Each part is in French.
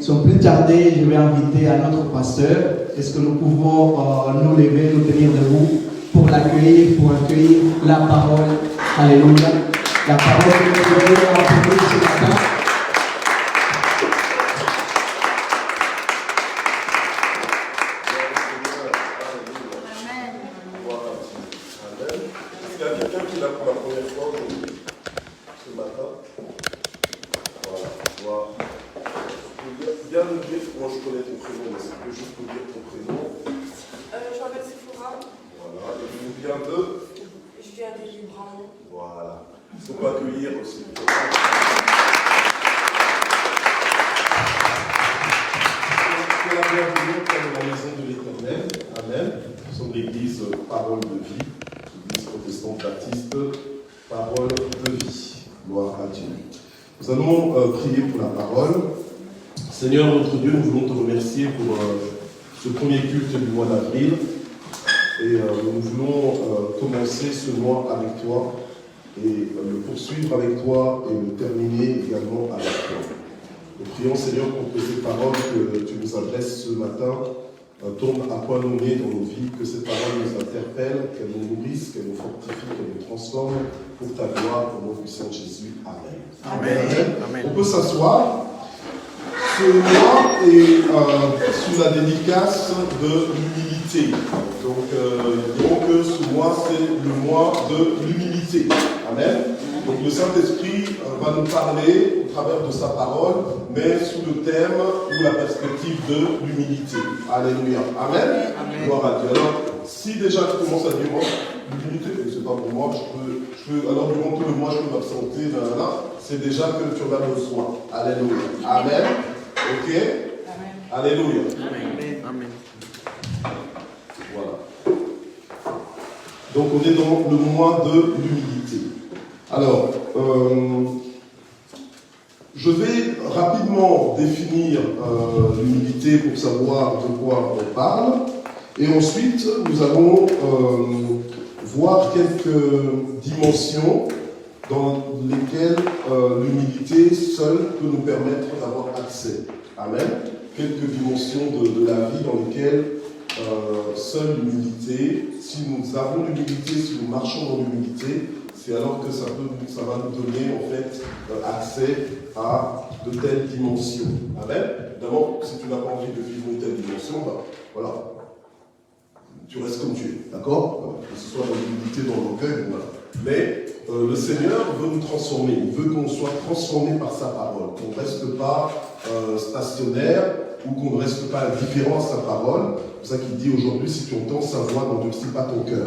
sans plus tarder, je vais inviter à notre pasteur. Est-ce que nous pouvons nous lever, nous tenir debout pour l'accueillir, pour accueillir la parole. Alléluia. La parole que nous devons entendre ce matin. Nous allons prier pour la parole. Seigneur notre Dieu, nous voulons te remercier pour ce premier culte du mois d'avril. Et nous voulons commencer ce mois avec toi et le poursuivre avec toi et le terminer également avec toi. Nous prions Seigneur pour que ces paroles que tu nous adresses ce matin tombent à point nommé dans nos vies, que ces paroles nous interpellent, qu'elles nous nourrissent, qu'elles nous fortifient, qu'elles nous transforment pour ta gloire, au nom puissant de Jésus. Amen. Amen. Amen. On peut s'asseoir. Ce mois est sous la dédicace de l'humilité. Donc, disons que ce mois, c'est le mois de l'humilité. Amen. Donc, le Saint-Esprit va nous parler au travers de sa parole, mais sous le thème ou la perspective de l'humilité. Alléluia. Amen. Amen. Gloire à Dieu. Alors, si déjà tu commences à dire, moi, l'humilité, c'est pas pour moi, alors durant tout le mois, je peux m'absenter, là, c'est déjà que tu en as besoin. Alléluia. Amen. Ok. Amen. Alléluia. Amen. Amen. Voilà. Donc on est dans le mois de l'humilité. Alors, je vais rapidement définir l'humilité pour savoir de quoi on parle. Et ensuite, nous allons voir quelques dimensions dans lesquelles l'humilité seule peut nous permettre d'avoir accès. Amen. Quelques dimensions de la vie dans lesquelles seule l'humilité, si nous avons l'humilité, si nous marchons dans l'humilité, c'est alors que ça va nous donner en fait accès à de telles dimensions. Amen. Évidemment, si tu n'as pas envie de vivre une telle dimension, ben, voilà, tu restes comme tu es, d'accord? Que ce soit dans l'humilité, dans l'orgueil, voilà. Mais le Seigneur veut nous transformer, il veut qu'on soit transformé par sa parole, qu'on ne reste pas stationnaire ou qu'on ne reste pas indifférent à sa parole. C'est pour ça qu'il dit aujourd'hui, si tu entends sa voix, n'endurcis pas ton cœur.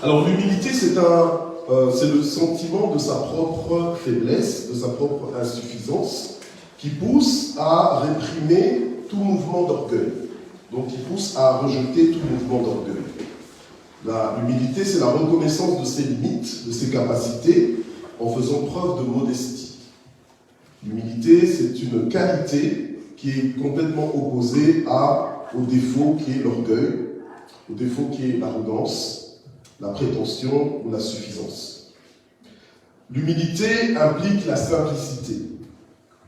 Alors l'humilité, c'est le sentiment de sa propre faiblesse, de sa propre insuffisance, qui pousse à réprimer tout mouvement d'orgueil. Donc qui pousse à rejeter tout mouvement d'orgueil. L'humilité, c'est la reconnaissance de ses limites, de ses capacités, en faisant preuve de modestie. L'humilité, c'est une qualité qui est complètement opposée au défaut qui est l'orgueil, au défaut qui est l'arrogance, la prétention ou la suffisance. L'humilité implique la simplicité,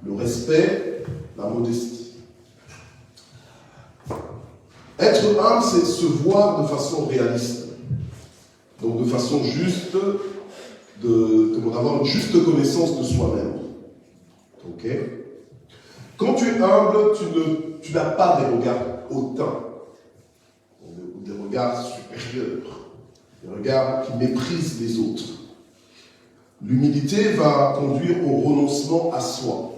le respect, la modestie. Être humble, c'est se voir de façon réaliste, donc de façon juste, d'avoir une juste connaissance de soi-même. Ok? Quand tu es humble, tu n'as pas des regards hautains, des regards supérieurs, des regards qui méprisent les autres. L'humilité va conduire au renoncement à soi.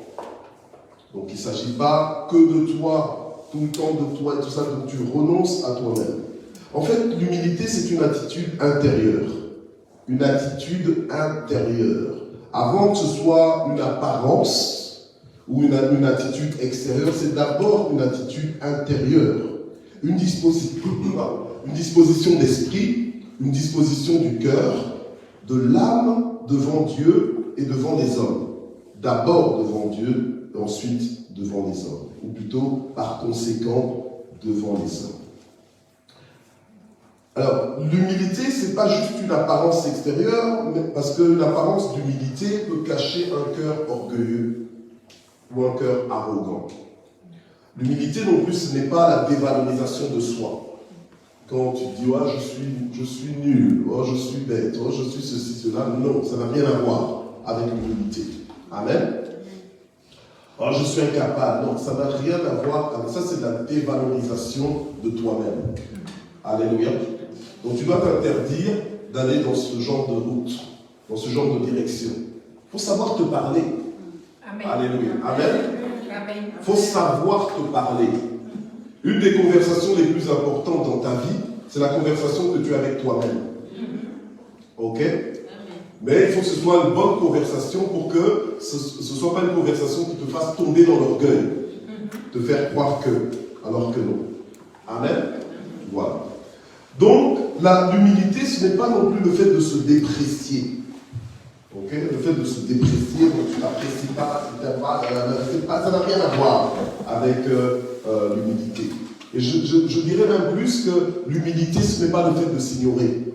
Donc il ne s'agit pas que de toi, tout le temps de toi et tout ça, donc tu renonces à toi-même. En fait, l'humilité, c'est une attitude intérieure. Une attitude intérieure. Avant que ce soit une apparence ou une attitude extérieure, c'est d'abord une attitude intérieure. Une disposition d'esprit, une disposition du cœur, de l'âme devant Dieu et devant les hommes. D'abord devant Dieu, et ensuite devant les hommes. Ou plutôt, par conséquent, devant les hommes. Alors, l'humilité, ce n'est pas juste une apparence extérieure, parce que l'apparence d'humilité peut cacher un cœur orgueilleux. ou un cœur arrogant. L'humilité non plus, ce n'est pas la dévalorisation de soi. Quand tu dis, oh, je suis nul, oh, je suis bête, oh, je suis ceci, cela, non, ça n'a rien à voir avec l'humilité. Amen. Oh, je suis incapable, non, ça n'a rien à voir avec ça, c'est la dévalorisation de toi-même. Alléluia. Donc tu dois t'interdire d'aller dans ce genre de route, dans ce genre de direction. Il faut savoir te parler. Amen. Alléluia. Amen. Il faut savoir te parler. Une des conversations les plus importantes dans ta vie, c'est la conversation que tu as avec toi-même. Ok? Mais il faut que ce soit une bonne conversation pour que ce ne soit pas une conversation qui te fasse tomber dans l'orgueil. Te faire croire que, alors que non. Amen? Voilà. Donc, l'humilité, ce n'est pas non plus le fait de se déprécier. Ok? Le fait de se déprécier, donc tu n'apprécies pas, ça n'a rien à voir avec l'humilité. Et je dirais même plus que l'humilité, ce n'est pas le fait de s'ignorer.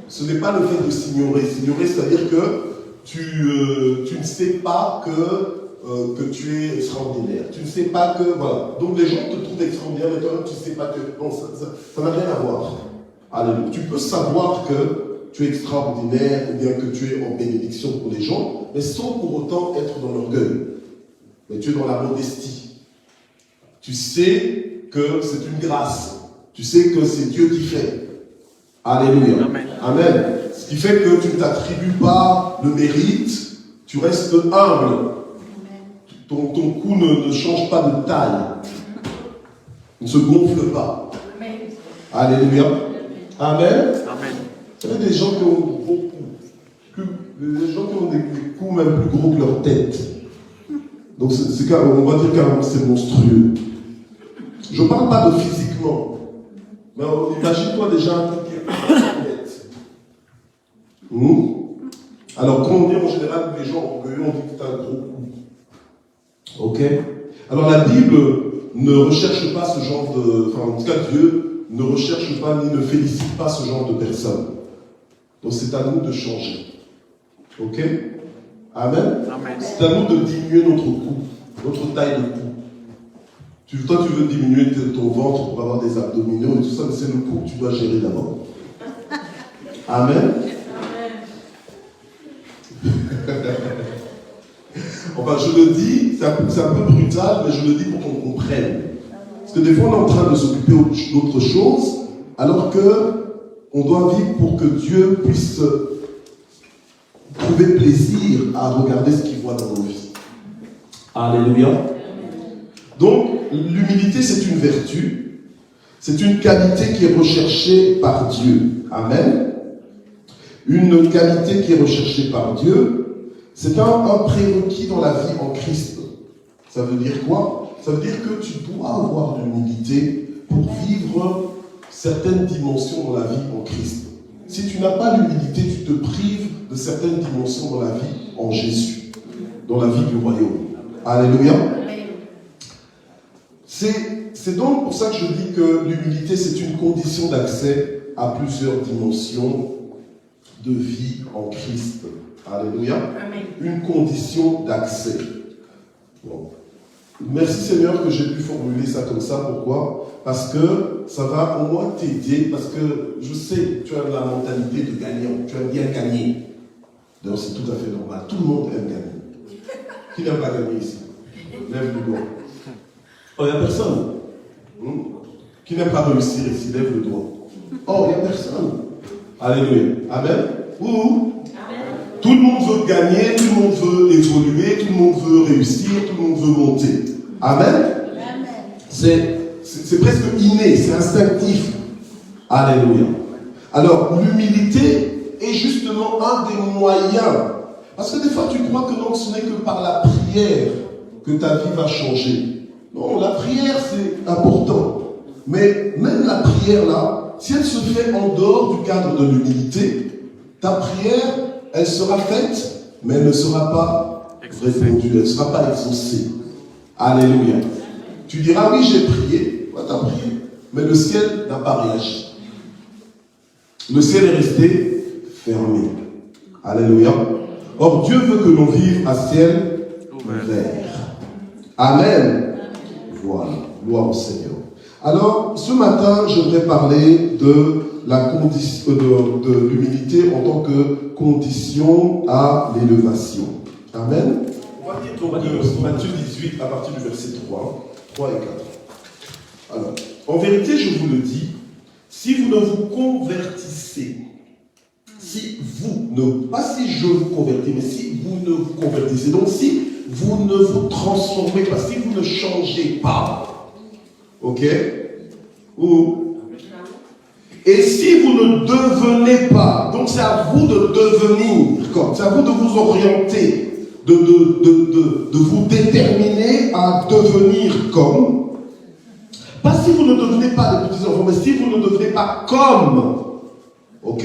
Ce n'est pas le fait de s'ignorer. S'ignorer, c'est-à-dire que tu ne sais pas que tu es extraordinaire. Tu ne sais pas que... Voilà. Donc les gens te trouvent extraordinaire, mais toi-même, tu ne sais pas que... Non, ça n'a rien à voir. Alléluia. Tu peux savoir que tu es extraordinaire, ou bien que tu es en bénédiction pour les gens, mais sans pour autant être dans l'orgueil. Mais tu es dans la modestie. Tu sais que c'est une grâce. Tu sais que c'est Dieu qui fait. Alléluia. Amen. Amen. Ce qui fait que tu ne t'attribues pas le mérite, tu restes humble. Ton cou ne change pas de taille. Ne se gonfle pas. Amen. Alléluia. Amen. Amen. Vous savez, des gens qui ont des coups même plus gros que leur tête. Donc on va dire carrément que c'est monstrueux. Je ne parle pas de physiquement. Mais imagine-toi déjà un truc qui est tête. Alors quand on dit en général les gens orgueilleux, on dit que tu as un gros cou. Ok? Alors la Bible ne recherche pas ce genre de... Enfin en tout cas Dieu ne recherche pas ni ne félicite pas ce genre de personnes. Donc c'est à nous de changer. Ok? Amen? Amen. C'est à nous de diminuer notre cou, notre taille de cou. Toi, tu veux diminuer ton ventre pour avoir des abdominaux et tout ça, mais c'est le cou que tu dois gérer d'abord. Amen? Enfin, je le dis, c'est un peu brutal, mais je le dis pour qu'on comprenne. Parce que des fois, on est en train de s'occuper d'autre chose, alors qu'on doit vivre pour que Dieu puisse trouver plaisir à regarder ce qu'il voit dans nos vies. Alléluia. Donc, l'humilité, c'est une vertu. C'est une qualité qui est recherchée par Dieu. Amen. Une qualité qui est recherchée par Dieu, c'est un prérequis dans la vie en Christ. Ça veut dire quoi? Ça veut dire que tu dois avoir l'humilité pour vivre certaines dimensions dans la vie en Christ. Si tu n'as pas l'humilité, tu te prives de certaines dimensions dans la vie en Jésus, dans la vie du royaume. Alléluia. C'est donc pour ça que je dis que l'humilité, c'est une condition d'accès à plusieurs dimensions de vie en Christ. Alléluia. Amen. Une condition d'accès. Bon. Merci Seigneur que j'ai pu formuler ça comme ça. Pourquoi? Parce que ça va au moins t'aider, parce que je sais, tu as la mentalité de gagnant, tu aimes bien gagner. Donc c'est tout à fait normal. Tout le monde aime gagner. Qui n'aime pas gagner ici? Lève le doigt. Oh, il n'y a personne. Qui n'aime pas réussir ici? Lève le doigt. Oh, il n'y a personne. Alléluia. Amen. Amen. Tout le monde veut gagner, tout le monde veut évoluer, tout le monde veut réussir, tout le monde veut monter. Amen. Amen. C'est presque inné, c'est instinctif. Alléluia. Alors, l'humilité est justement un des moyens. Parce que des fois, tu crois que non, ce n'est que par la prière que ta vie va changer. Non, la prière, c'est important. Mais même la prière, là, si elle se fait en dehors du cadre de l'humilité, ta prière, elle sera faite, mais elle ne sera pas répondue, elle ne sera pas exaucée. Alléluia. Tu diras, oui, j'ai prié. Ouais, tu as prié. Mais le ciel n'a pas réagi. Le ciel est resté fermé. Alléluia. Or, Dieu veut que l'on vive à ciel ouvert. Amen. Voilà, gloire au Seigneur. Alors, ce matin, je voudrais parler de la condition de l'humilité en tant que condition à l'élévation. Amen. On va lire donc Matthieu 18 à partir du verset 3 et 4. Alors, en vérité, je vous le dis, si vous ne vous convertissez, pas si je vous convertis, mais si vous ne vous convertissez, donc si vous ne vous transformez pas, si vous ne changez pas, ok? Et si vous ne devenez pas, donc c'est à vous de devenir, c'est à vous de vous orienter, de vous déterminer à devenir comme, pas si vous ne devenez pas des petits enfants, mais si vous ne devenez pas comme, ok?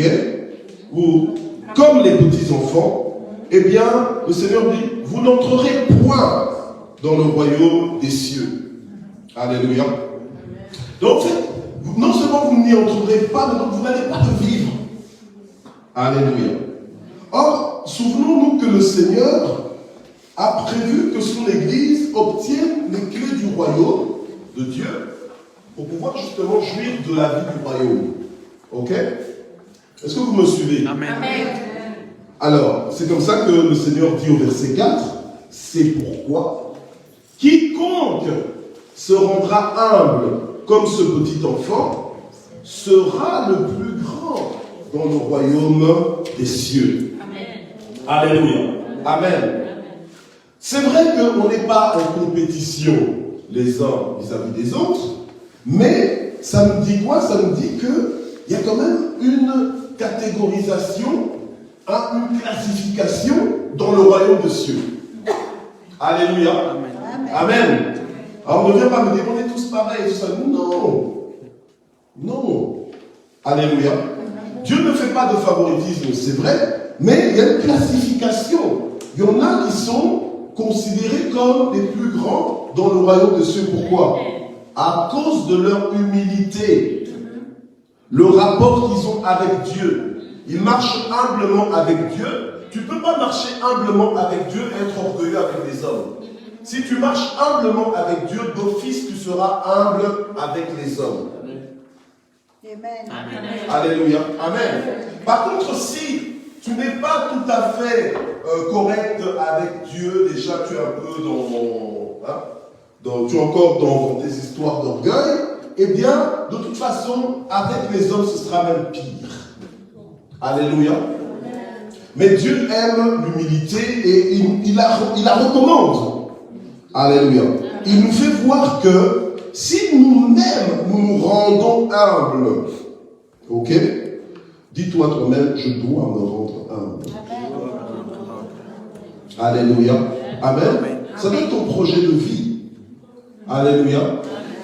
Ou comme les petits enfants, eh bien, le Seigneur dit, vous n'entrerez point dans le royaume des cieux. Alléluia. Donc, en fait, non seulement vous n'y entrerez pas, mais vous n'allez pas le vivre. Alléluia. Or, souvenons-nous que le Seigneur a prévu que son Église obtienne les clés du royaume de Dieu pour pouvoir justement jouir de la vie du royaume. Ok? Est-ce que vous me suivez? Amen. Alors, c'est comme ça que le Seigneur dit au verset 4, c'est pourquoi quiconque se rendra humble comme ce petit enfant sera le plus grand dans le royaume des cieux. Amen. Alléluia. Amen. C'est vrai qu'on n'est pas en compétition les uns vis-à-vis des autres, mais ça nous dit quoi? Ça nous dit qu'il y a quand même une catégorisation, une classification dans le royaume des cieux. Alléluia. Amen. Amen. Alors on ne vient pas me dire on est tous pareils, tout ça. Non. Non. Alléluia. Dieu ne fait pas de favoritisme, c'est vrai, mais il y a une classification. Il y en a qui sont considérés comme les plus grands dans le royaume des cieux. Pourquoi? À cause de leur humilité. Le rapport qu'ils ont avec Dieu. Ils marchent humblement avec Dieu. Tu ne peux pas marcher humblement avec Dieu et être orgueilleux avec les hommes. Si tu marches humblement avec Dieu, d'office, tu seras humble avec les hommes. Amen. Amen. Alléluia. Amen. Par contre, si tu n'es pas tout à fait correct avec Dieu, déjà tu es un peu tu es encore dans tes histoires d'orgueil, eh bien, de toute façon, avec les hommes, ce sera même pire. Alléluia. Mais Dieu aime l'humilité et il la recommande. Alléluia. Il nous fait voir que si nous-mêmes nous rendons humbles, ok? Dis-toi toi-même, je dois me rendre humble. Alléluia. Amen. Ça doit être ton projet de vie. Alléluia.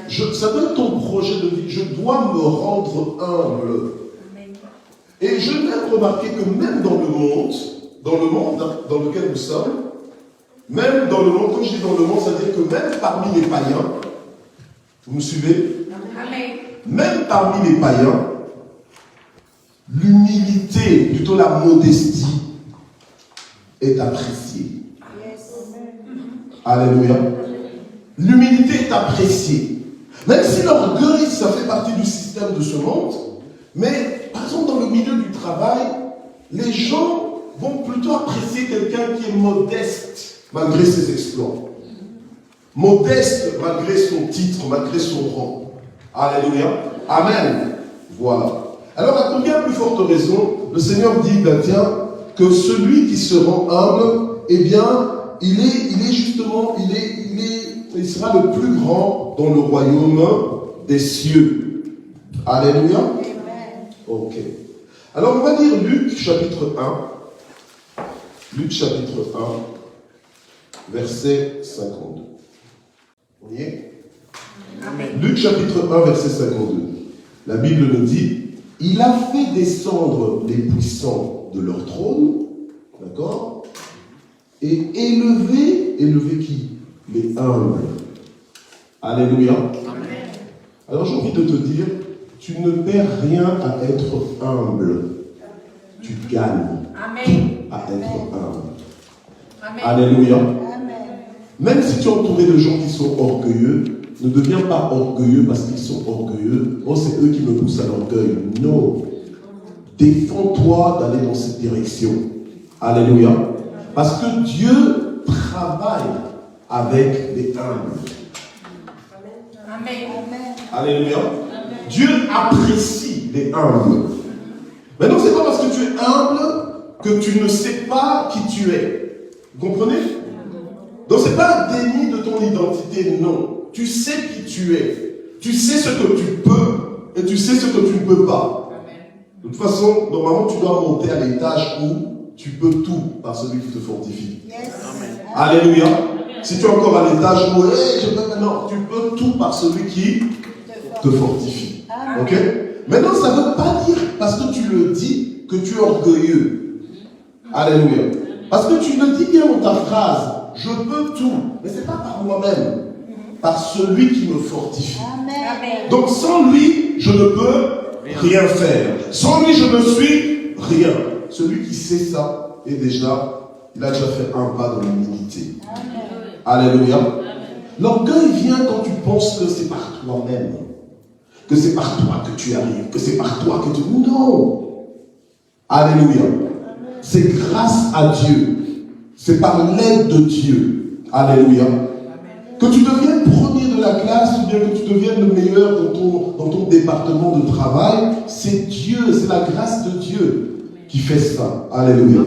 Ça doit être ton projet de vie. Je dois me rendre humble. Et je viens de remarquer que même dans le monde dans lequel nous sommes, même dans le monde, quand je dis dans le monde, c'est-à-dire que même parmi les païens, vous me suivez? Amen. Même parmi les païens, l'humilité, plutôt la modestie, est appréciée. Yes. Alléluia. L'humilité est appréciée. Même si l'orgueil, ça fait partie du système de ce monde, mais par exemple dans le milieu du travail, les gens vont plutôt apprécier quelqu'un qui est modeste malgré ses exploits. Modeste malgré son titre, malgré son rang. Alléluia. Amen. Voilà. Alors à combien plus forte raison, le Seigneur dit, ben tiens, que celui qui se rend humble, eh bien, il sera le plus grand dans le royaume des cieux. Alléluia. Amen. Ok. Alors on va lire Luc chapitre 1. Luc chapitre 1, verset 52. On y est? Amen. Luc chapitre 1, verset 52. La Bible nous dit, il a fait descendre les puissants de leur trône, d'accord, et élever qui? Les humbles. Alléluia. Amen. Alors j'ai envie de te dire, tu ne perds rien à être humble. Tu gagnes. Amen. À être humble. Alléluia. Même si tu es entouré de gens qui sont orgueilleux, ne deviens pas orgueilleux parce qu'ils sont orgueilleux. Oh, c'est eux qui me poussent à l'orgueil. Non. Défends-toi d'aller dans cette direction. Alléluia. Parce que Dieu travaille avec les humbles. Amen. Alléluia. Dieu apprécie les humbles. Maintenant, c'est pas parce que tu es humble que tu ne sais pas qui tu es. Vous comprenez? Donc, c'est pas un déni de ton identité, non. Tu sais qui tu es. Tu sais ce que tu peux et tu sais ce que tu ne peux pas. De toute façon, normalement, tu dois monter à l'étage où tu peux tout par celui qui te fortifie. Yes. Alléluia. Si tu es encore à l'étage où non, tu peux tout par celui qui te fortifie. Ok? Maintenant, ça ne veut pas dire, parce que tu le dis, que tu es orgueilleux. Alléluia. Parce que tu le dis bien dans ta phrase, je peux tout, mais ce n'est pas par moi-même, par celui qui me fortifie. Amen. Donc sans lui, je ne peux rien faire. Sans lui, je ne suis rien. Celui qui sait ça, il a déjà fait un pas dans l'humilité. Alléluia. L'orgueil vient quand tu penses que c'est par toi-même, que c'est par toi que tu arrives, que c'est par toi que tu... Non. Alléluia. C'est grâce à Dieu. C'est par l'aide de Dieu. Alléluia. Que tu deviennes premier de la classe ou bien que tu deviennes le meilleur dans ton département de travail, c'est Dieu, c'est la grâce de Dieu qui fait ça. Alléluia.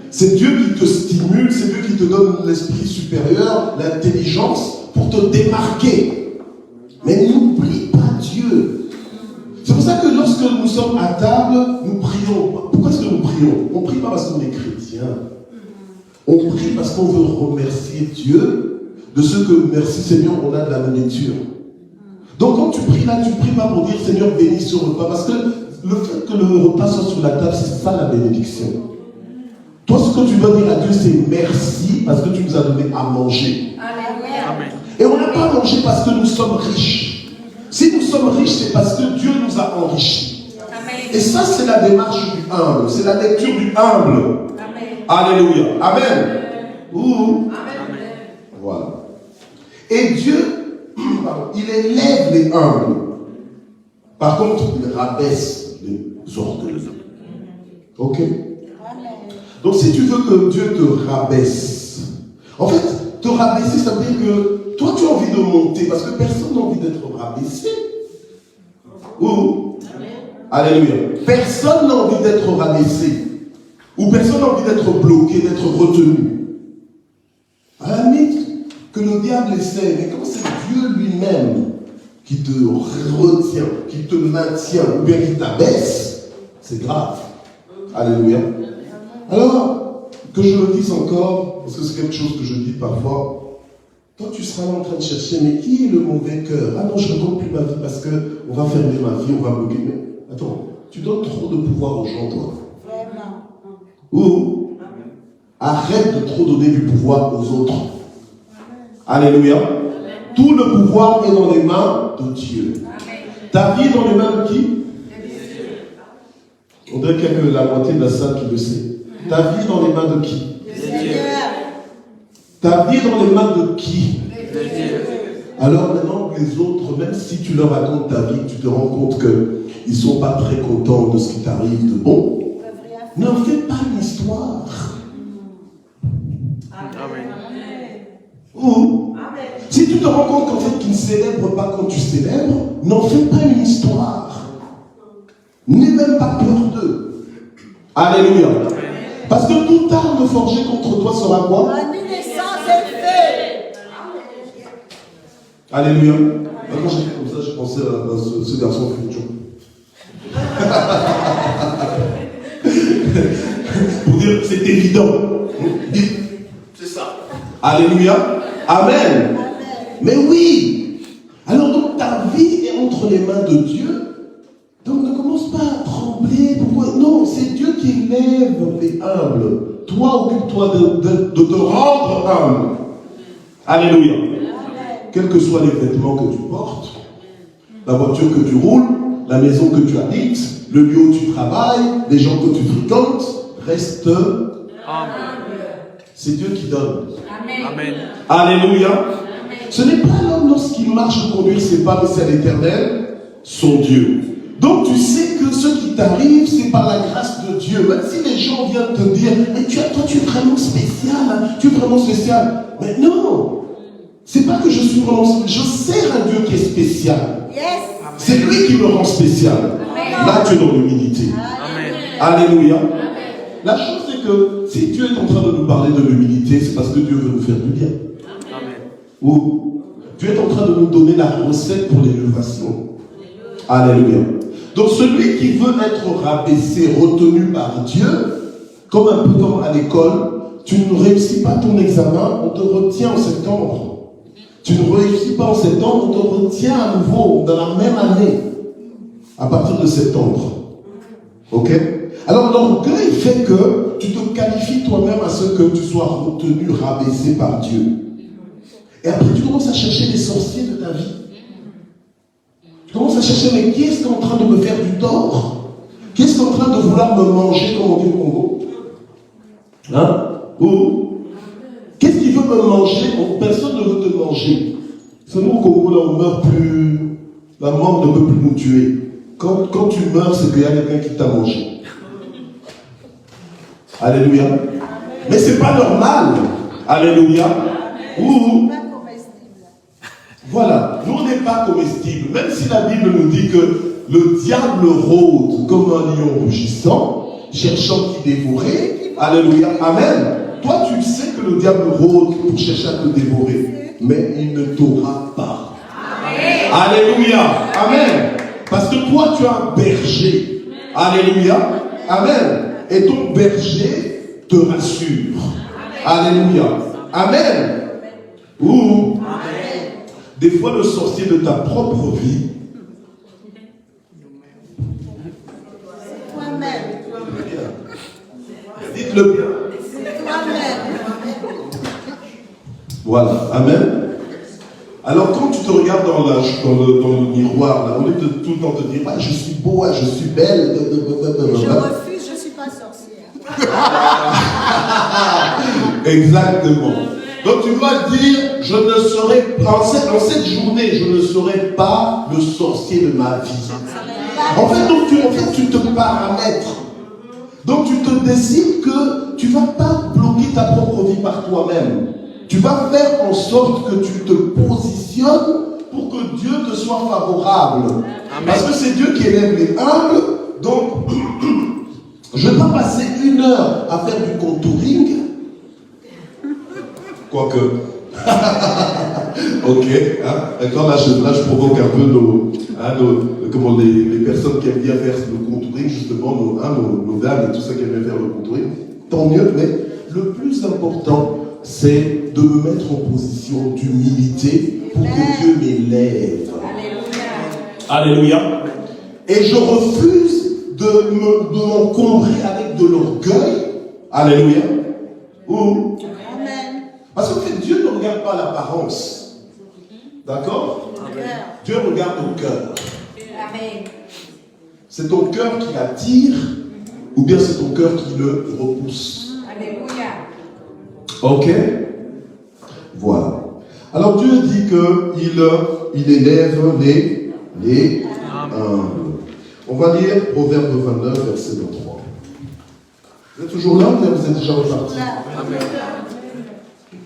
C'est Dieu qui te stimule, c'est Dieu qui te donne l'esprit supérieur, l'intelligence pour te démarquer. Mais n'oublie pas Dieu. C'est pour ça que lorsque nous sommes à table, nous prions. Pourquoi est-ce que nous prions? On ne prie pas parce qu'on est chrétien. On prie parce qu'on veut remercier Dieu de ce que, merci Seigneur, on a de la nourriture. Donc quand tu pries là, tu ne pries pas pour dire Seigneur, bénis ce repas. Parce que le fait que le repas soit sur la table, c'est ça la bénédiction. Toi, ce que tu dois dire à Dieu, c'est merci parce que tu nous as donné à manger. Alléluia. Et on n'a pas mangé parce que nous sommes riches. Si nous sommes riches, c'est parce que Dieu nous a enrichis. Amen. Et ça, c'est la démarche du humble. C'est la lecture du humble. Amen. Alléluia. Amen. Ouh. Amen. Voilà. Et Dieu, il élève les humbles. Par contre, il rabaisse les orgueilleux. Ok? Donc si tu veux que Dieu te rabaisse, en fait, te rabaisser, ça veut dire que toi tu as envie de monter, parce que personne n'a envie d'être rabaissé. Ou, alléluia. Personne n'a envie d'être rabaissé. Ou personne n'a envie d'être bloqué, d'être retenu. À la limite, que le diable essaie, mais quand c'est Dieu lui-même qui te retient, qui te maintient, ou bien qui t'abaisse, c'est grave. Alléluia. Alors, que je le dise encore, parce que c'est quelque chose que je dis parfois, toi tu seras là en train de chercher, mais qui est le mauvais cœur? Ah non, je ne raconte plus ma vie parce qu'on va fermer ma vie, on va bloquer. Mais attends, tu donnes trop de pouvoir aux gens, toi. Ou arrête de trop donner du pouvoir aux autres. Alléluia. Tout le pouvoir est dans les mains de Dieu. Ta vie est dans les mains de qui? On dirait qu'il n'y a que la moitié de la salle qui le sait. Ta vie est dans les mains de qui? Ta vie est dans les mains de qui? Alors maintenant, les autres, même si tu leur racontes ta vie, tu te rends compte qu'ils ne sont pas très contents de ce qui t'arrive de bon, n'en fais pas une histoire. Ou, si tu te rends compte qu'en fait, qu'ils ne célèbrent pas quand tu célèbres, n'en fais pas une histoire. N'aie même pas peur d'eux. Alléluia. Parce que toute arme forgée contre toi sera quoi? Alléluia. Quand j'ai fait comme ça, je pensais à ce garçon futur. Pour dire que c'est évident. C'est ça. Alléluia. Amen. Mais oui. Alors donc ta vie est entre les mains de Dieu. Donc ne commence pas à trembler. Pourquoi? Non, c'est Dieu qui élève les humbles. Toi, occupe-toi de te rendre humble. Alléluia. Quels que soient les vêtements que tu portes, la voiture que tu roules, la maison que tu habites, le lieu où tu travailles, les gens que tu fréquentes, reste humble. c'est Dieu qui donne. Amen. Alléluia. Amen. Ce n'est pas l'homme lorsqu'il marche pour conduire ses pas, mais c'est à l'Éternel, son Dieu. Donc tu sais que ce qui t'arrive, c'est par la grâce de Dieu. Même si les gens viennent te dire, mais toi tu es vraiment spécial, hein, tu es vraiment spécial. Mais non, c'est pas que je suis vraiment spécial, je sers un Dieu qui est spécial. Yes. C'est lui qui me rend spécial. Amen. Là tu es dans l'humilité. Amen. Alléluia. Amen. La chose c'est que si Dieu est en train de nous parler de l'humilité, c'est parce que Dieu veut nous faire du bien. Amen. Ou Dieu est en train de nous donner la recette pour l'élévation. Alléluia. Donc celui qui veut être rabaissé, retenu par Dieu, comme un peu comme à l'école, tu ne réussis pas ton examen, on te retient en septembre. Tu ne réussis pas en septembre, on te retient à nouveau dans la même année, à partir de septembre. Ok? Alors l'orgueil fait que tu te qualifies toi-même à ce que tu sois retenu, rabaissé par Dieu. Et après tu commences à chercher les sorciers de ta vie. Tu commences à chercher, mais qui est-ce qui est en train de me faire du tort? Qui est-ce qui est en train de vouloir me manger, comme on dit au Congo? Hein? Ou qu'est-ce qui veut me manger? Personne ne veut te manger. C'est nous au Congo, là, on meurt plus. La mort ne peut plus nous tuer. Quand tu meurs, c'est qu'il y a quelqu'un qui t'a mangé. Alléluia. Mais c'est pas normal. Alléluia. Ou voilà, nous on n'est pas comestibles. Même si la Bible nous dit que le diable rôde comme un lion rugissant, cherchant qui dévorer. Alléluia. Amen. Toi, tu sais que le diable rôde pour chercher à te dévorer, mais il ne t'aura pas. Amen. Alléluia. Amen. Parce que toi, tu as un berger. Alléluia. Amen. Et ton berger te rassure. Alléluia. Amen. Ou des fois, le sorcier de ta propre vie. Dites-le bien. Voilà. Amen. Alors, quand tu te regardes dans le miroir, là, au lieu de tout le temps te dire, ah, je suis beau, je suis belle. Je refuse, je ne suis pas sorcière. Exactement. Donc tu dois dire, je ne serai en cette journée, je ne serai pas le sorcier de ma vie. En fait, tu te paramètres. Donc tu te décides que tu ne vas pas bloquer ta propre vie par toi-même. Tu vas faire en sorte que tu te positionnes pour que Dieu te soit favorable. Amen. Parce que c'est Dieu qui élève les humbles. Donc, je ne vais pas passer 1 heure à faire du contouring. Quoique. Ok. Hein? D'accord, là, je provoque un peu les personnes qui aiment bien faire le contouring, justement, nos dames et tout ça qui aiment bien faire le contouring. Tant mieux, mais le plus important, c'est de me mettre en position d'humilité pour que Dieu m'élève. Alléluia. Alléluia. Et je refuse de m'encombrer avec de l'orgueil. Alléluia. Ou parce qu'en fait, Dieu ne regarde pas l'apparence. D'accord? Dieu regarde ton cœur. Amen. C'est ton cœur qui l'attire ou bien c'est ton cœur qui le repousse. Alléluia. Ok? Voilà. Alors Dieu dit qu'il élève les humbles. On va lire Proverbe 29, verset 23. Vous êtes toujours là ou vous êtes déjà reparti?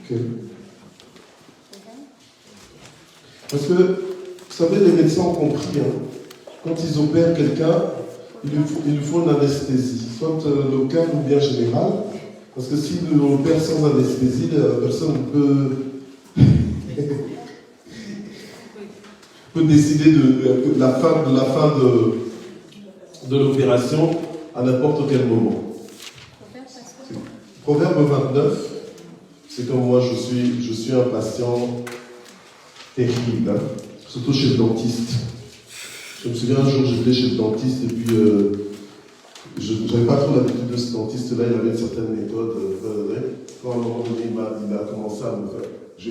Okay. Parce que, vous savez, les médecins ont compris, hein, quand ils opèrent quelqu'un, il lui faut une anesthésie, soit locale ou bien générale, parce que s'il l'opère sans anesthésie, la personne peut décider de la fin de l'opération à n'importe quel moment. Proverbe 29. C'est comme moi, je suis un patient terrible, hein? Surtout chez le dentiste. Je me souviens un jour, j'étais chez le dentiste et puis je n'avais pas trop l'habitude de ce dentiste-là, il avait une certaine méthode. Quand à un moment donné, il a commencé à me faire. Je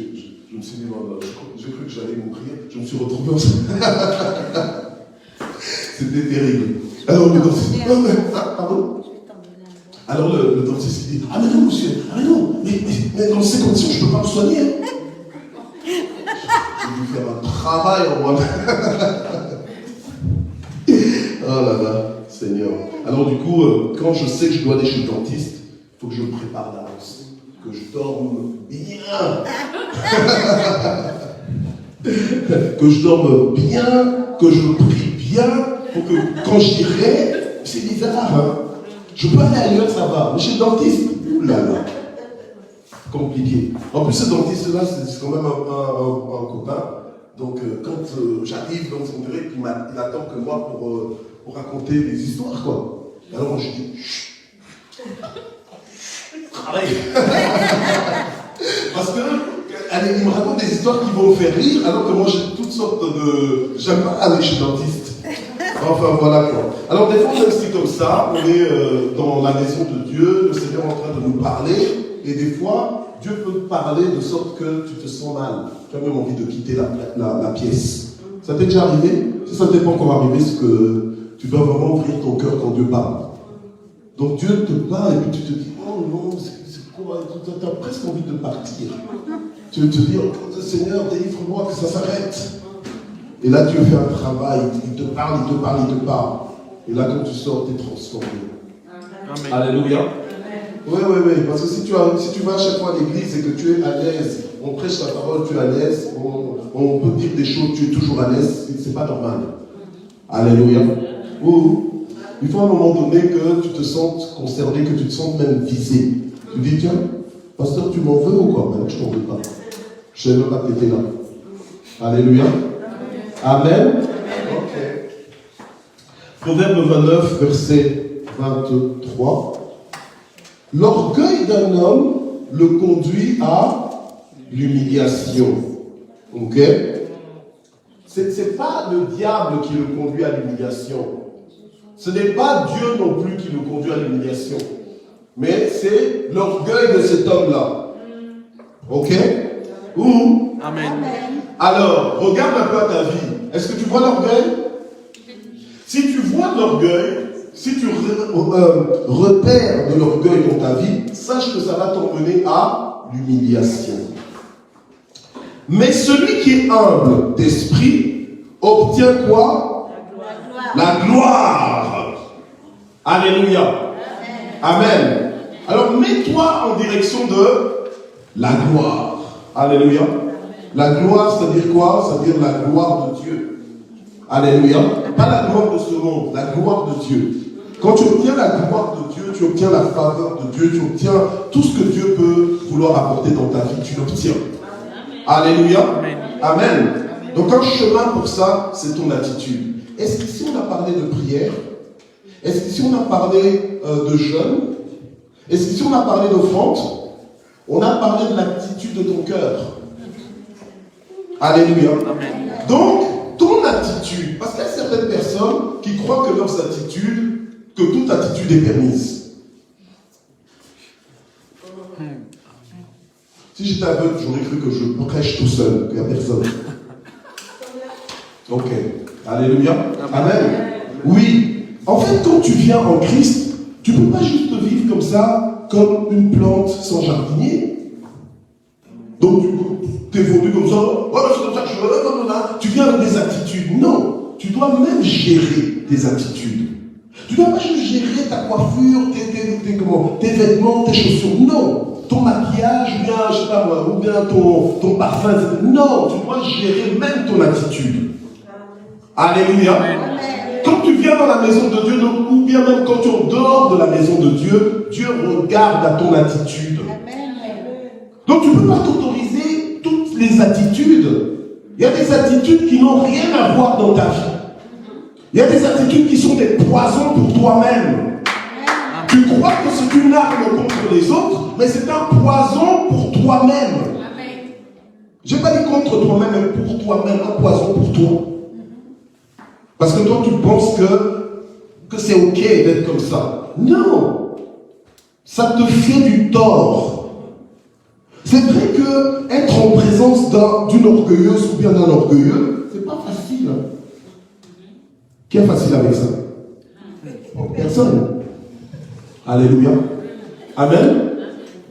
me suis dit, non, j'ai cru que j'allais mourir, je me suis retrouvé en C'était terrible. Alors le dentiste, pardon? Alors le dentiste il dit, ah mais non monsieur, ah mais non, mais dans ces conditions, je ne peux pas me soigner. J'ai dû faire un travail en moi. Oh là là, Seigneur. Alors du coup, quand je sais que je dois aller chez le dentiste, il faut que je me prépare d'avance. Que je dorme bien. Que je dorme bien, que je prie bien, pour que quand j'irai, c'est bizarre, hein. Je peux aller ailleurs, ça va. Mais chez le dentiste, oulala, compliqué. En plus, ce dentiste-là, c'est quand même un copain. Donc, quand j'arrive dans son bureau, il attend que moi pour raconter des histoires, quoi. Alors, moi, je dis, chut, travaille. Parce que, allez, il me raconte des histoires qui vont me faire rire, alors que moi, j'ai toutes sortes de... J'aime pas aller chez le dentiste. Enfin, voilà, quoi. Alors, des fois, même si comme ça, on est dans la maison de Dieu, le Seigneur est en train de nous parler, et des fois, Dieu peut te parler de sorte que tu te sens mal. Tu as même envie de quitter la pièce. Ça t'est déjà arrivé? Si ça ne t'est pas encore arrivé, c'est que tu dois vraiment ouvrir ton cœur quand Dieu parle. Donc Dieu te parle et puis tu te dis, oh non, c'est quoi? Tu as presque envie de partir. Tu veux te dire, oh, Seigneur, délivre-moi, que ça s'arrête. Et là, Dieu fait un travail, il te parle, il te parle, il te parle. Et là, quand tu sors, tu es transformé. Amen. Alléluia. Oui, parce que si tu vas à chaque fois à l'église et que tu es à l'aise, on prêche la parole, tu es à l'aise, on peut dire des choses, tu es toujours à l'aise, c'est pas normal. Alléluia. Ou il faut à un moment donné que tu te sentes concerné, que tu te sentes même visé. Tu dis, tiens, pasteur, tu m'en veux ou quoi? Ben non, je t'en veux pas. Je ne sais même pas que tu étais là. Alléluia. Amen. Ok. Proverbe 29, verset 23. L'orgueil d'un homme le conduit à l'humiliation. Ok? C'est pas le diable qui le conduit à l'humiliation. Ce n'est pas Dieu non plus qui le conduit à l'humiliation. Mais c'est l'orgueil de cet homme-là. Ok? Ou? Amen. Alors, regarde un peu à ta vie. Est-ce que tu vois l'orgueil? Si tu vois l'orgueil, si tu repères de l'orgueil dans ta vie, sache que ça va t'emmener à l'humiliation. Mais celui qui est humble d'esprit obtient quoi? La gloire. Alléluia. Amen. Alors mets-toi en direction de la gloire. Alléluia. La gloire, c'est-à-dire quoi? C'est-à-dire la gloire de Dieu. Alléluia. Pas la gloire de ce monde, la gloire de Dieu. Quand tu obtiens la gloire de Dieu, tu obtiens la faveur de Dieu, tu obtiens tout ce que Dieu peut vouloir apporter dans ta vie, tu l'obtiens. Alléluia. Amen. Donc un chemin pour ça, c'est ton attitude. Est-ce qu'ici on a parlé de prière? Est-ce qu'ici on a parlé de jeûne? Est-ce qu'ici on a parlé d'offrande? On a parlé de l'attitude de ton cœur. Alléluia. Donc, ton attitude, parce qu'il y a certaines personnes qui croient que leurs attitudes, que toute attitude est permise. Si j'étais aveugle, j'aurais cru que je prêche tout seul, qu'il n'y a personne. Ok. Alléluia. Amen. Oui. En fait, quand tu viens en Christ, tu ne peux pas juste vivre comme ça, comme une plante sans jardinier. Donc, tu évolues comme ça. Oh, c'est comme ça que je veux. Tu viens avec des attitudes. Non. Tu dois même gérer tes attitudes. Tu ne dois pas juste gérer ta coiffure, tes vêtements, tes chaussures. Non. Ton maquillage, ou bien, je sais pas moi, ou bien ton parfum. Non. Tu dois gérer même ton attitude. Alléluia. Quand tu viens dans la maison de Dieu, ou bien même quand tu es en dehors de la maison de Dieu, Dieu regarde à ton attitude. Donc tu ne peux pas t'autoriser toutes les attitudes. Il y a des attitudes qui n'ont rien à voir dans ta vie. Il y a des attitudes qui sont des poisons pour toi-même. Tu crois que c'est une arme contre les autres, mais c'est un poison pour toi-même. Je n'ai pas dit contre toi-même, mais pour toi-même, un poison pour toi. Parce que toi, tu penses que c'est ok d'être comme ça. Non. Ça te fait du tort. C'est vrai que être en présence d'une orgueilleuse ou bien d'un orgueilleux, c'est pas facile. Qui est facile avec ça? Personne. Alléluia. Amen.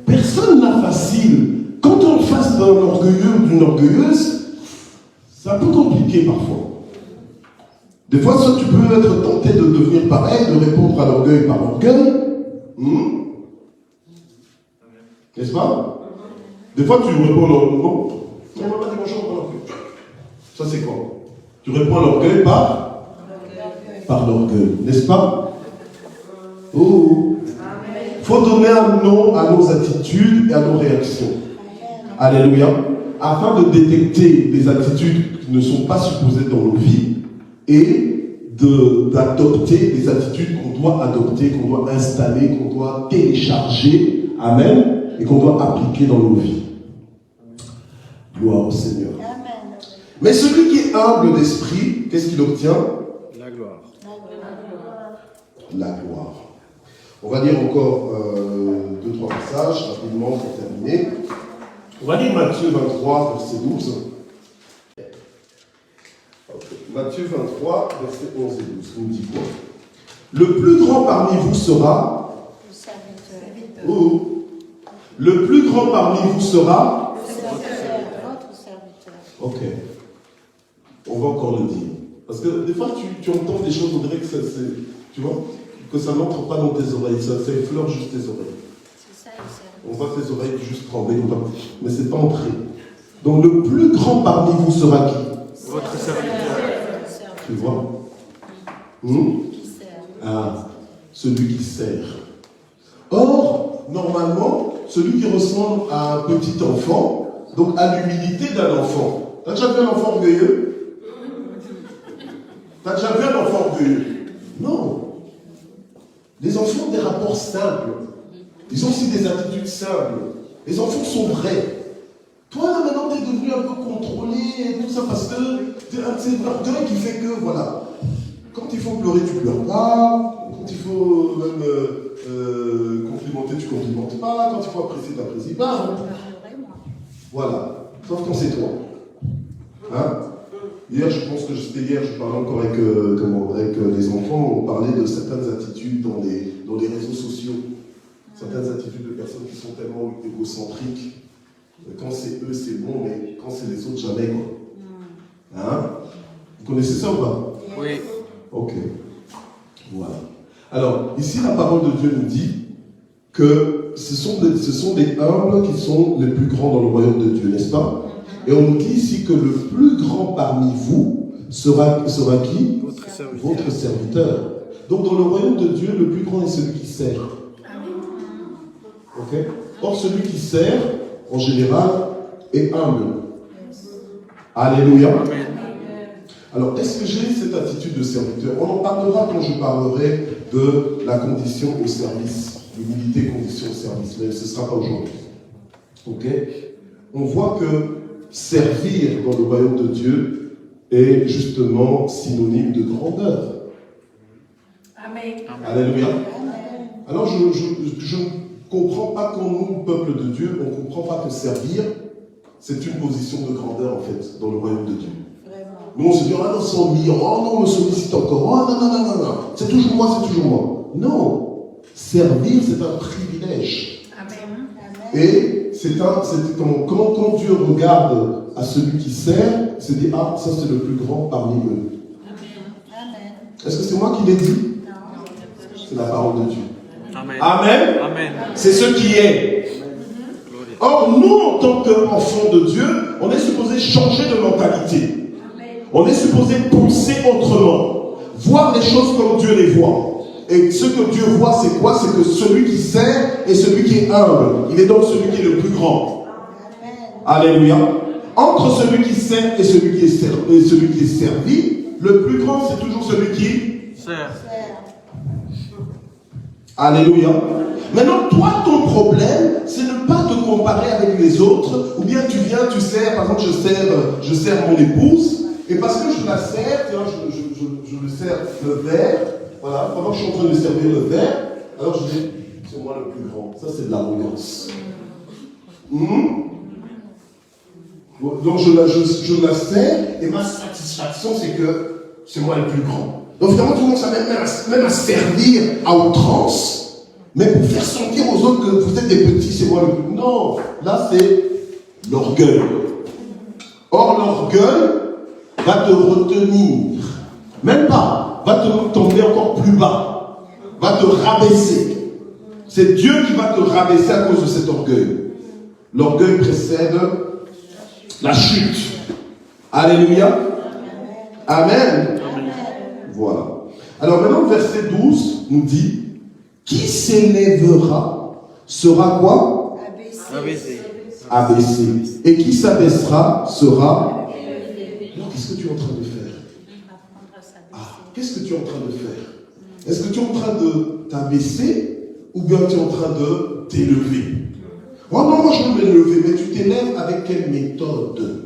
Personne n'a facile. Quand on est face d'un orgueilleux ou d'une orgueilleuse, c'est un peu compliqué parfois. Des fois, soit tu peux être tenté de devenir pareil, de répondre à l'orgueil par l'orgueil. N'est-ce pas? Des fois, tu réponds à l'orgueil. Non, ça, c'est quoi? Tu réponds à l'orgueil par l'orgueil. N'est-ce pas? Oh! Il faut donner un nom à nos attitudes et à nos réactions. Alléluia. Afin de détecter les attitudes qui ne sont pas supposées dans nos vies et d'adopter les attitudes qu'on doit adopter, qu'on doit installer, qu'on doit télécharger, amen, et qu'on doit appliquer dans nos vies. Gloire au Seigneur. Amen. Mais celui qui est humble d'esprit, qu'est-ce qu'il obtient? La gloire. La gloire. On va lire encore 2-3 passages rapidement pour terminer. On va lire Matthieu 23, verset 12. Matthieu 23, verset 11 et 12. On dit quoi? Le plus grand parmi vous sera... Le plus grand parmi vous sera... Votre serviteur. Ok. On va encore le dire. Parce que des fois, tu entends des choses, on dirait que tu vois, que ça n'entre pas dans tes oreilles, ça effleure juste tes oreilles. C'est ça, le serviteur. On voit tes oreilles juste trembler, mais c'est pas entré. Donc le plus grand parmi vous sera qui? Votre serviteur. Tu vois? Qui sert. Ah, celui qui sert. Or, normalement, celui qui ressemble à un petit enfant, donc à l'humilité d'un enfant. T'as déjà vu un enfant orgueilleux? T'as déjà vu un enfant orgueilleux? Non. Les enfants ont des rapports simples. Ils ont aussi des attitudes simples. Les enfants sont vrais. Toi, là, maintenant, tu es devenu un peu contrôlé et tout ça parce que c'est l'orgueil qui fait que, voilà. Quand il faut pleurer, tu pleures pas. Quand il faut même complimenter, tu complimentes pas. Quand il faut apprécier, tu n'apprécies pas. Voilà. Sauf quand c'est toi. Hein? Hier, je pense que c'était hier, je parlais encore avec les enfants, on parlait de certaines attitudes dans les réseaux sociaux. Certaines attitudes de personnes qui sont tellement égocentriques. Quand c'est eux, c'est bon, mais quand c'est les autres, jamais, quoi. Hein? Vous connaissez ça ou pas? Oui. Ok. Voilà. Alors, ici, la parole de Dieu nous dit que ce sont des humbles qui sont les plus grands dans le royaume de Dieu, n'est-ce pas? Et on nous dit ici que le plus grand parmi vous sera qui? Votre serviteur. Votre serviteur. Donc, dans le royaume de Dieu, le plus grand est celui qui sert. Ok? Or, celui qui sert, en général, est humble. Alléluia. Amen. Alors, est-ce que j'ai cette attitude de serviteur? On en parlera quand je parlerai de la condition au service, l'humilité condition au service, mais ce ne sera pas aujourd'hui. Ok? On voit que servir dans le royaume de Dieu est justement synonyme de grandeur. Amen. Alléluia. Alors, je ne comprends pas quand nous, peuple de Dieu, on ne comprend pas que servir, c'est une position de grandeur, en fait, dans le royaume de Dieu. Nous, on se dit, ah non, c'est ennuyant, oh non, on me sollicite encore, oh non, non, non, non, non, c'est toujours moi, c'est toujours moi. Non, servir, c'est un privilège. Amen. Et quand Dieu regarde à celui qui sert, il se dit, ah, ça c'est le plus grand parmi eux. Amen. Est-ce que c'est moi qui l'ai dit? Non. C'est la parole de Dieu. Amen. Amen. Amen. C'est ce qui est. Or, nous, en tant qu'enfants de Dieu, on est supposé changer de mentalité. On est supposé penser autrement, voir les choses comme Dieu les voit. Et ce que Dieu voit, c'est quoi? C'est que celui qui sert est celui qui est humble. Il est donc celui qui est le plus grand. Alléluia. Entre celui qui sert et celui qui est servi, le plus grand, c'est toujours celui qui Sert. Alléluia. Maintenant, toi, ton problème, c'est ne pas te comparer avec les autres, ou bien tu viens, tu sers, par exemple, je sers mon épouse, et parce que je la sers, je lui sers le verre, voilà, pendant que je suis en train de servir le verre, alors je dis, c'est moi le plus grand. Ça, c'est de l'arrogance. Donc, je la sers, et ma satisfaction, c'est que c'est moi le plus grand. Donc, finalement, tout le monde s'amène même à servir à outrance, Mais pour faire sentir aux autres que vous êtes des petits, c'est moi le plus. Non, là c'est l'orgueil. Or, l'orgueil va te retenir. Même pas, va te tomber encore plus bas. Va te rabaisser. C'est Dieu qui va te rabaisser à cause de cet orgueil. L'orgueil précède la chute. Alléluia. Amen. Voilà. Alors maintenant, le verset 12 nous dit, qui s'élèvera sera quoi? Abaissé. Abaissé. Et qui s'abaissera sera. Alors, qu'est-ce que tu es en train de faire? Qu'est-ce que tu es en train de faire? Est-ce que tu es en train de t'abaisser ou bien tu es en train de t'élever? Oh non, moi je veux m'élever, mais tu t'élèves avec quelle méthode?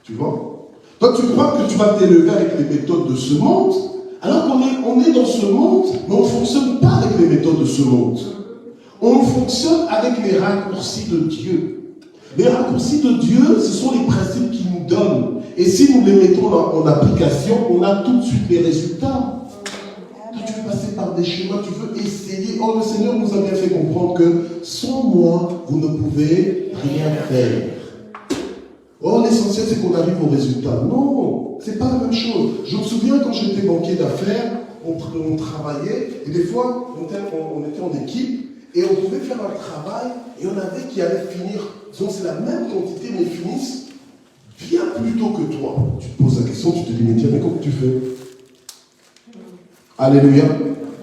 Tu vois? Toi tu crois que tu vas t'élever avec les méthodes de ce monde, alors qu'on est dans ce monde, mais on ne fonctionne pas avec les méthodes de ce monde. On fonctionne avec les raccourcis de Dieu. Les raccourcis de Dieu, ce sont les principes qu'il nous donne. Et si nous les mettons en application, on a tout de suite les résultats. Toi, tu veux passer par des chemins, tu veux essayer. Oh, le Seigneur nous a bien fait comprendre que sans moi, vous ne pouvez rien faire. Oh, l'essentiel, c'est qu'on arrive au résultat. Non, c'est pas la même chose. Je me souviens quand j'étais banquier d'affaires, on travaillait, et des fois, on était en équipe, et on pouvait faire un travail, et on avait qui allait finir, disons, c'est la même quantité, mais ils finissent bien plus tôt que toi. Tu te poses la question, tu te dis, mais comment tu fais? Alléluia.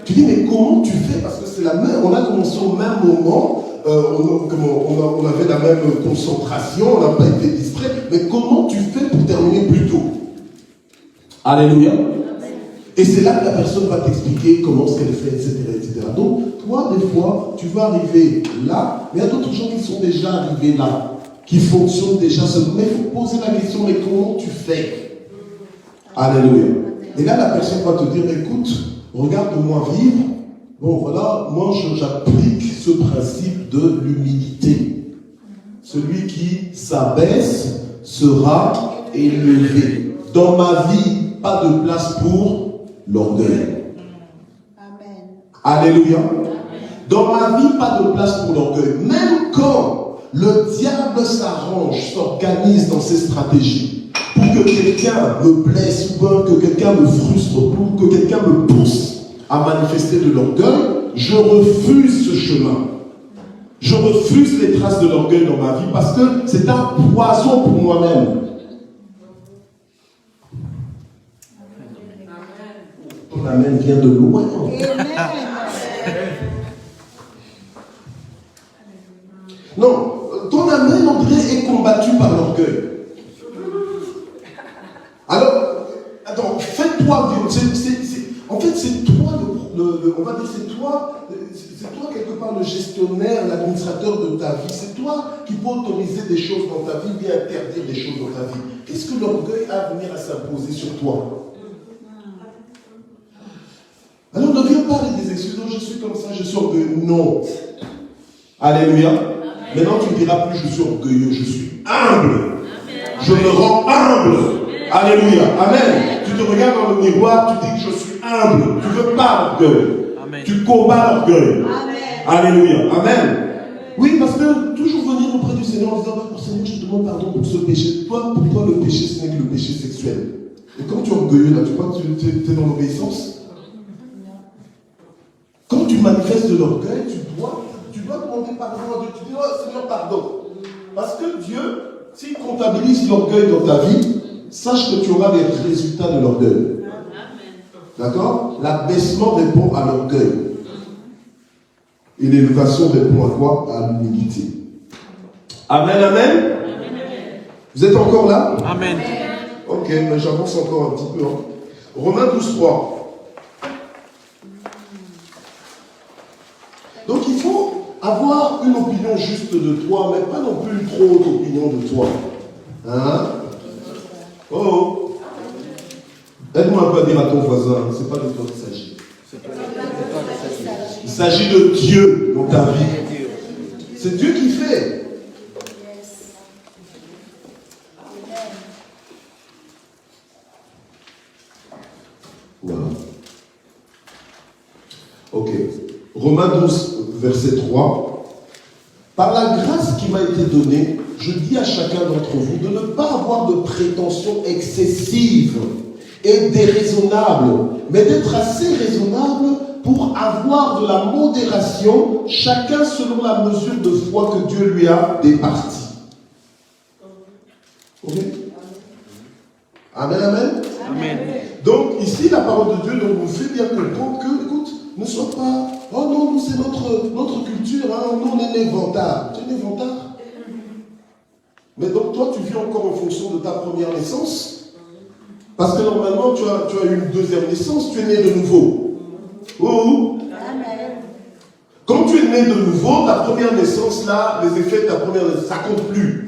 Tu dis, mais comment tu fais? Parce que c'est la même, on a commencé au même moment, on avait la même concentration, on n'a pas été distrait, mais comment tu fais pour terminer plus tôt? Alléluia. Et c'est là que la personne va t'expliquer comment ce qu'elle fait, etc., etc. Donc, toi, des fois, tu vas arriver là, mais il y a d'autres gens qui sont déjà arrivés là, qui fonctionnent déjà seulement. Mais il faut poser la question, mais comment tu fais? Alléluia. Et là, la personne va te dire, écoute, regarde-moi vivre. Bon, voilà, moi, j'applique ce principe de l'humilité. Celui qui s'abaisse sera élevé. Dans ma vie, pas de place pour l'orgueil. Amen. Alléluia. Dans ma vie, pas de place pour l'orgueil. Même quand le diable s'arrange, s'organise dans ses stratégies pour que quelqu'un me blesse ou que quelqu'un me frustre, pour que quelqu'un me pousse à manifester de l'orgueil, je refuse ce chemin. Je refuse les traces de l'orgueil dans ma vie parce que c'est un poison pour moi-même. Ton amen vient de loin. Non, ton amen, André, est combattu par l'orgueil. Alors, attends, fais-toi vivre. En fait, c'est toi on va dire, c'est toi quelque part le gestionnaire, l'administrateur de ta vie. C'est toi qui peux autoriser des choses dans ta vie, bien interdire des choses dans ta vie. Qu'est-ce que l'orgueil a à venir à s'imposer sur toi? Alors ne viens pas avec des excuses, non, je suis comme ça, je suis orgueilleux. Non. Alléluia. Maintenant tu ne diras plus je suis orgueilleux, je suis humble. Amen. Je me rends humble. Amen. Alléluia. Amen. Tu te regardes dans le miroir, tu dis que je suis humble. Tu ne veux pas l'orgueil. Tu combats l'orgueil. Alléluia. Amen. Oui, parce que toujours venir auprès du Seigneur en disant, oh Seigneur, je te demande pardon pour ce péché. Toi, pour toi, le péché, ce n'est que le péché sexuel. Et quand tu es orgueilleux, là, tu crois que tu es dans l'obéissance? Quand tu manifestes de l'orgueil, tu dois demander pardon à Dieu. Tu dis, oh Seigneur, pardon. Parce que Dieu, s'il comptabilise l'orgueil dans ta vie, sache que tu auras les résultats de l'orgueil. D'accord? L'abaissement répond à l'orgueil. Et l'élévation répond à quoi? À l'humilité. Amen, amen. Vous êtes encore là? Amen. Ok, mais j'avance encore un petit peu. Hein. Romains 12:3. Donc il faut avoir une opinion juste de toi, mais pas non plus une trop haute opinion de toi. Hein? Oh! Aide-moi un peu à dire à ton voisin, c'est pas de toi qu'il s'agit. Il s'agit de Dieu dans ta vie. C'est Dieu qui fait. Voilà. Romains 12, verset 3. Par la grâce qui m'a été donnée, je dis à chacun d'entre vous de ne pas avoir de prétentions excessives et déraisonnables, mais d'être assez raisonnable pour avoir de la modération, chacun selon la mesure de foi que Dieu lui a départie. Ok? Amen, amen. Amen. Donc ici, la parole de Dieu nous fait bien comprendre que, écoute, ne sois pas, oh non, nous c'est notre culture, hein, nous on est né vantard. Tu es né vantard? Mais donc toi, tu vis encore en fonction de ta première naissance. Parce que normalement, tu as eu une deuxième naissance, tu es né de nouveau. Oh. Amen. Quand tu es né de nouveau, ta première naissance, là, les effets de ta première naissance, ça compte plus.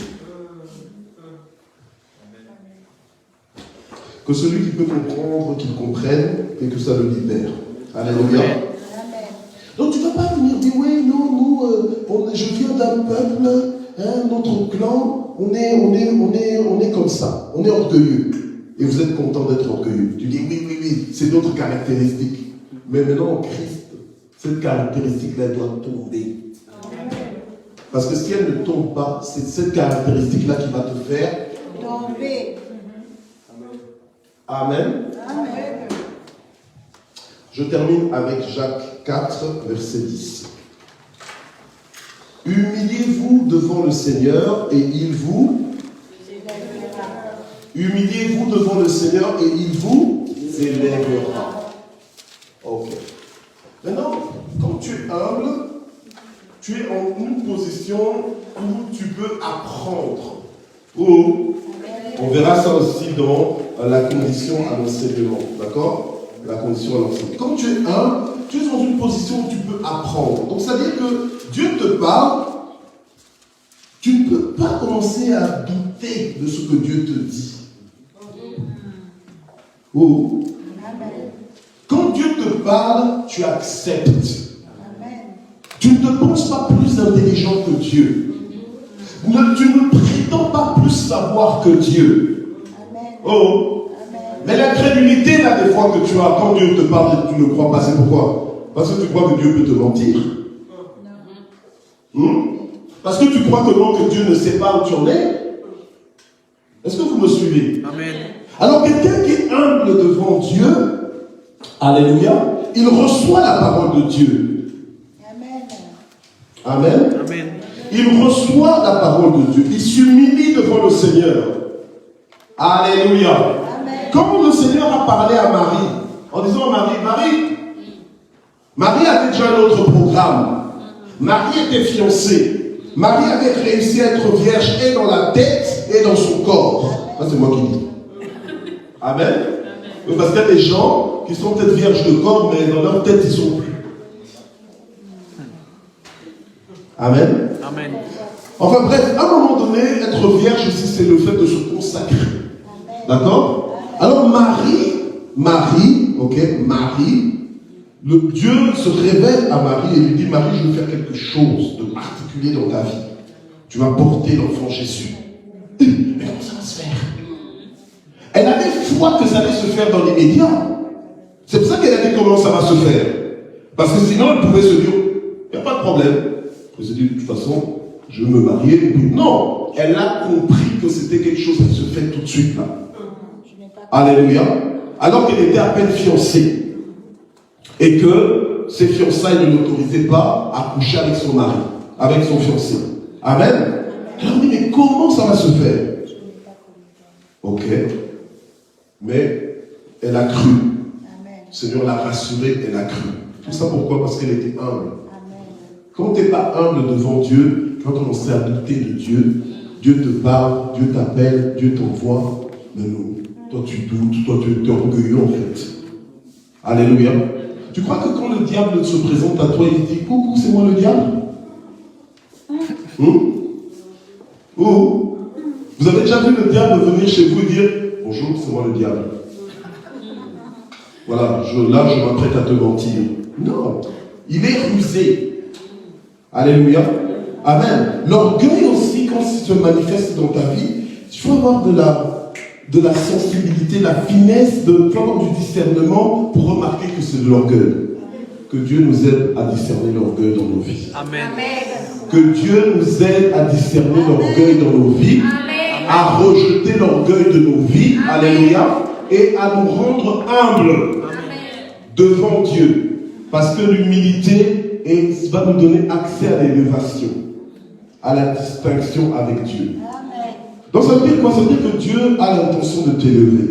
Que celui qui peut comprendre, qu'il comprenne, et que ça le libère. Alléluia. Amen. Donc tu ne vas pas venir dire, oui, non, nous, je viens d'un peuple, hein, notre clan, on est comme ça, on est orgueilleux. Et vous êtes content d'être orgueilleux. Tu dis, oui, c'est notre caractéristique. Mais maintenant, en Christ, cette caractéristique-là, elle doit tomber. Parce que si elle ne tombe pas, c'est cette caractéristique-là qui va te faire Tomber. Amen. Amen. Je termine avec Jacques 4, verset 10. Humiliez-vous devant le Seigneur et il vous humiliez-vous devant le Seigneur et il vous élèvera. Ok. Maintenant, quand tu es humble, tu es en une position où tu peux apprendre. Ou on verra ça aussi dans la condition à l'enseignement. D'accord? La condition à l'enseignement. Quand tu es humble, tu es dans une position où tu peux apprendre. Donc, ça veut dire que Dieu te parle, tu ne peux pas commencer à douter de ce que Dieu te dit. Ou quand Dieu te parle, tu acceptes. Tu ne te penses pas plus intelligent que Dieu. Tu ne prétends pas plus savoir que Dieu. Oh. Mais l'incrédulité, là, des fois que tu as, quand Dieu te parle et que tu ne crois pas, c'est pourquoi? Parce que tu crois que Dieu peut te mentir. Parce que tu crois que non, que Dieu ne sait pas où tu en es. Est-ce que vous me suivez? Amen. Alors quelqu'un qui est humble devant Dieu, alléluia, il reçoit la parole de Dieu. Amen. Amen. Il reçoit la parole de Dieu. Il s'humilie devant le Seigneur. Alléluia. Amen. Quand le Seigneur a parlé à Marie, en disant à Marie avait déjà un autre programme. Marie était fiancée. Marie avait réussi à être vierge et dans la tête et dans son corps. Ça, c'est moi qui dis. Amen. Oui, parce qu'il y a des gens qui sont peut-être vierges de corps, mais dans leur tête, ils ne sont plus. Amen. Amen. Enfin bref, à un moment donné, être vierge aussi, c'est le fait de se consacrer. D'accord? Alors Marie, le Dieu se révèle à Marie et lui dit, Marie, je veux faire quelque chose de particulier dans ta vie. Tu vas porter l'enfant Jésus. Mais comment ça va se faire? Elle avait foi que ça allait se faire dans l'immédiat. C'est pour ça qu'elle a dit comment ça va se faire. Parce que sinon, elle pouvait se dire, il n'y a pas de problème. Elle s'est dit, de toute façon, je veux me marier. Et puis, non, elle a compris que c'était quelque chose qui se fait tout de suite là. Alléluia. Alors qu'elle était à peine fiancée. Et que ses fiançailles ne l'autorisaient pas à coucher avec son mari, avec son fiancé. Amen. Elle a dit, mais comment ça va se faire? Ok. Mais elle a cru. Le Seigneur l'a rassurée, elle a cru. Tout ça pourquoi? Parce qu'elle était humble. Quand tu n'es pas humble devant Dieu, tu vas commencer à douter de Dieu. Dieu te parle, Dieu t'appelle, Dieu t'envoie. Mais non, toi tu doutes, toi tu es orgueilleux en fait. Alléluia. Tu crois que quand le diable se présente à toi, il dit, coucou, c'est moi le diable? Ou vous avez déjà vu le diable venir chez vous et dire, bonjour, c'est moi le diable. Voilà, là je m'apprête à te mentir. Non, il est rusé. Alléluia. Amen. L'orgueil aussi, quand il se manifeste dans ta vie, il faut avoir de la sensibilité, de la finesse, il faut avoir du discernement pour remarquer que c'est de l'orgueil. que Dieu nous aide à discerner l'orgueil dans nos vies. Amen. Que Dieu nous aide à discerner l'orgueil dans nos vies, à rejeter l'orgueil de nos vies, alléluia, et à nous rendre humbles devant Dieu. Parce que l'humilité va nous donner accès à l'élévation, à la distinction avec Dieu. Donc ça veut dire quoi? Ça veut dire que Dieu a l'intention de t'élever.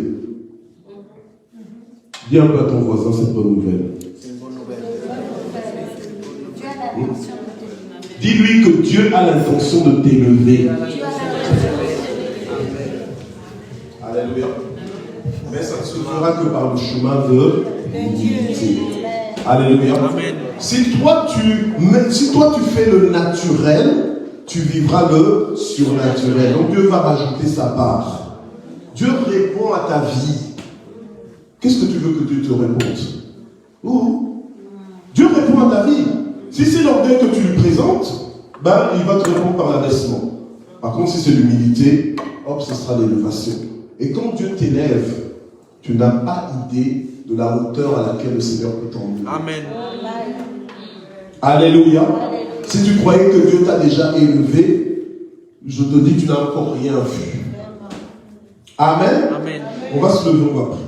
Dis un peu à ton voisin cette bonne nouvelle. C'est une bonne nouvelle. Dis-lui que Dieu a l'intention de t'élever. Alléluia. Mais ça ne se fera que par le chemin de l'humilité. Alléluia. Amen. Si toi tu fais le naturel, tu vivras le surnaturel. Donc Dieu va rajouter sa part. Dieu répond à ta vie. Qu'est-ce que tu veux que Dieu te réponde? Dieu répond à ta vie. Si c'est l'orgueil que tu lui présentes, ben, il va te répondre par l'abaissement. Par contre, si c'est l'humilité, hop, ce sera l'élévation. Et quand Dieu t'élève, tu n'as pas idée de la hauteur à laquelle le Seigneur peut t'emmener. Amen. Alléluia. Si tu croyais que Dieu t'a déjà élevé, je te dis, tu n'as encore rien vu. Amen. Amen. On va se lever, on va prier.